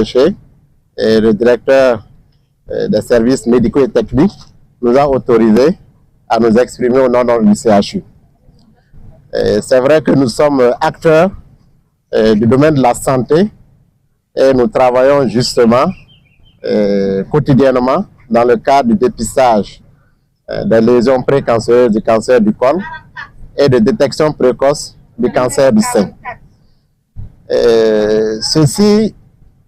Péché et le directeur des services médicaux et techniques nous a autorisé à nous exprimer au nom du CHU. C'est vrai que nous sommes acteurs du domaine de la santé et nous travaillons justement quotidiennement dans le cadre du dépistage des lésions précancéreuses du cancer du col et de détection précoce du cancer du sein. Ceci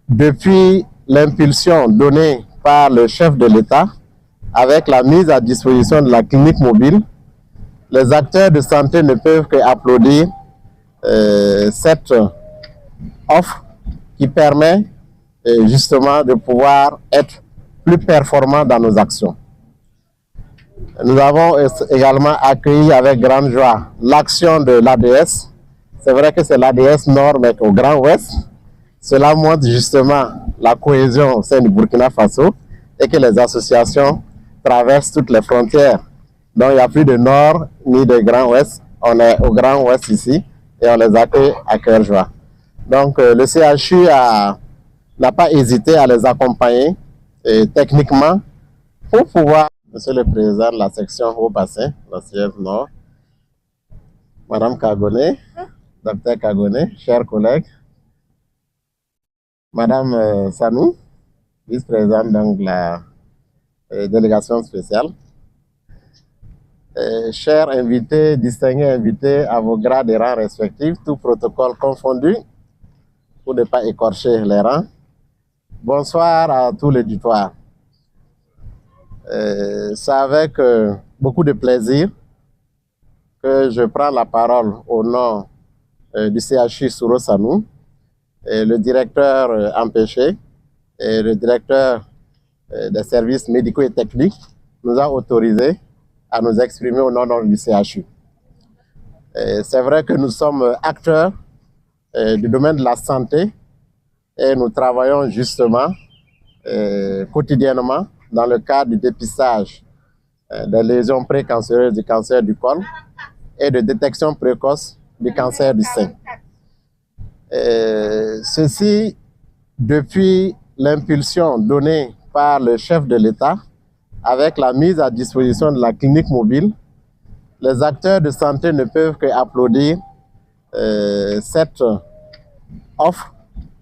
depuis l'impulsion donnée par le chef de l'État avec la mise à disposition de la clinique mobile. Les acteurs de santé ne peuvent qu'applaudir cette offre qui permet justement de pouvoir être plus performants dans nos actions. Nous avons également accueilli avec grande joie l'action de l'ADS. C'est vrai que c'est l'ADS Nord, mais au Grand Ouest. Cela montre justement la cohésion au sein du Burkina Faso et que les associations traversent toutes les frontières. Donc il n'y a plus de Nord ni de Grand Ouest. On est au Grand Ouest ici et on les accueille à cœur joie. Donc le CHU n'a pas hésité à les accompagner techniquement pour pouvoir... Monsieur le Président de la section Haut-Bassin, la siège Nord, Madame Kagoné, Dr Kagoné, chers collègues, Madame Sanou, vice-présidente de la délégation spéciale, chers invités, distingués invités à vos grades et rangs respectifs, tout protocole confondu, pour ne pas écorcher les rangs. Bonsoir à tous les auditoires. C'est avec beaucoup de plaisir que je prends la parole au nom du CHU Soro Sanou, et le directeur Empêché et le directeur des services médicaux et techniques nous a autorisé à nous exprimer au nom du CHU. C'est vrai que nous sommes acteurs du domaine de la santé et nous travaillons justement quotidiennement dans le cadre du dépistage des lésions précancéreuses du cancer du col et de détection précoce du cancer du sein. Ceci depuis l'impulsion donnée par le chef de l'État avec la mise à disposition de la clinique mobile. Les acteurs de santé ne peuvent qu'applaudir cette offre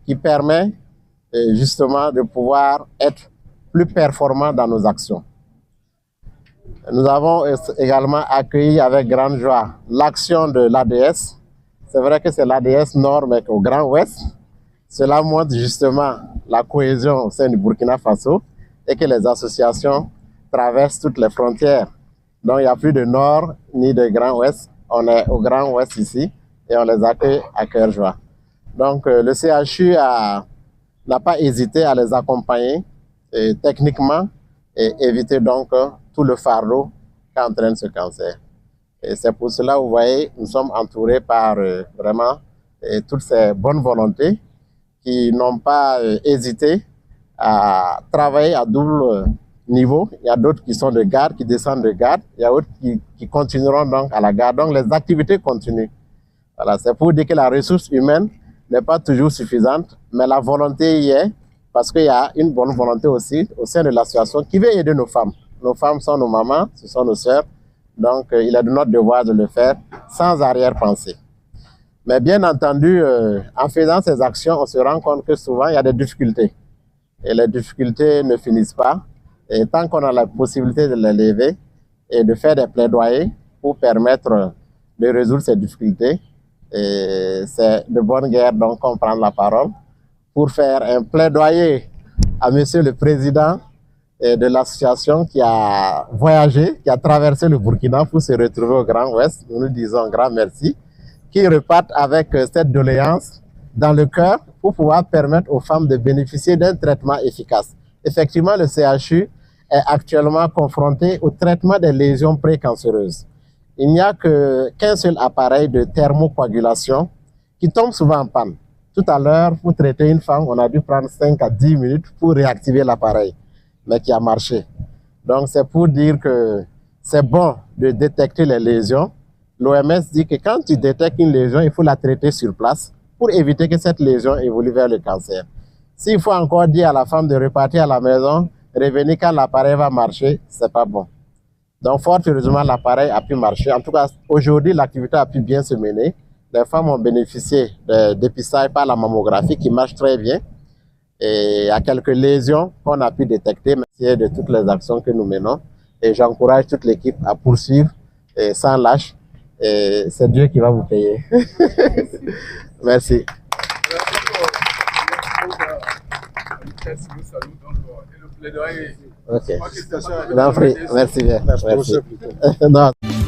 qui permet justement de pouvoir être plus performants dans nos actions. Nous avons également accueilli avec grande joie l'action de l'ADS. C'est vrai que c'est l'ADS Nord, mais au Grand Ouest. Cela montre justement la cohésion au sein du Burkina Faso et que les associations traversent toutes les frontières. Donc il n'y a plus de Nord ni de Grand Ouest. On est au Grand Ouest ici et on les accueille à cœur joie. Donc le CHU n'a pas hésité à les accompagner techniquement et éviter donc tout le fardeau qu'entraîne ce cancer. Et c'est pour cela, vous voyez, nous sommes entourés par vraiment toutes ces bonnes volontés qui n'ont pas hésité à travailler à double niveau. Il y a d'autres qui sont de garde, qui descendent de garde. Il y a d'autres qui continueront donc à la garde. Donc les activités continuent. Voilà, c'est pour dire que la ressource humaine n'est pas toujours suffisante, mais la volonté y est, parce qu'il y a une bonne volonté aussi au sein de l'association qui veut aider nos femmes. Nos femmes sont nos mamans, ce sont nos sœurs, donc il est de notre devoir de le faire sans arrière-pensée. Mais bien entendu, en faisant ces actions, on se rend compte que souvent il y a des difficultés. Et les difficultés ne finissent pas. Et tant qu'on a la possibilité de les lever et de faire des plaidoyers pour permettre de résoudre ces difficultés, c'est de bonne guerre donc qu'on prend la parole pour faire un plaidoyer à Monsieur le Président de l'association qui a voyagé, qui a traversé le Burkina pour se retrouver au Grand Ouest. Nous disons grand merci, qui repartent avec cette doléance dans le cœur pour pouvoir permettre aux femmes de bénéficier d'un traitement efficace. Effectivement, le CHU est actuellement confronté au traitement des lésions précancéreuses. Il n'y a qu'un seul appareil de thermocoagulation qui tombe souvent en panne. Tout à l'heure, pour traiter une femme, on a dû prendre 5 à 10 minutes pour réactiver l'appareil, mais qui a marché. Donc c'est pour dire que c'est bon de détecter les lésions. L'OMS dit que quand tu détectes une lésion, il faut la traiter sur place pour éviter que cette lésion évolue vers le cancer. S'il faut encore dire à la femme de repartir à la maison, revenir quand l'appareil va marcher, c'est pas bon. Donc, fort heureusement, l'appareil a pu marcher. En tout cas, aujourd'hui, l'activité a pu bien se mener. Les femmes ont bénéficié de dépistage par la mammographie qui marche très bien. Et il y a quelques lésions qu'on a pu détecter, merci de toutes les actions que nous menons. Et j'encourage toute l'équipe à poursuivre et sans lâche. Et c'est Dieu qui va vous payer. Merci. Ok. Merci bien. Merci.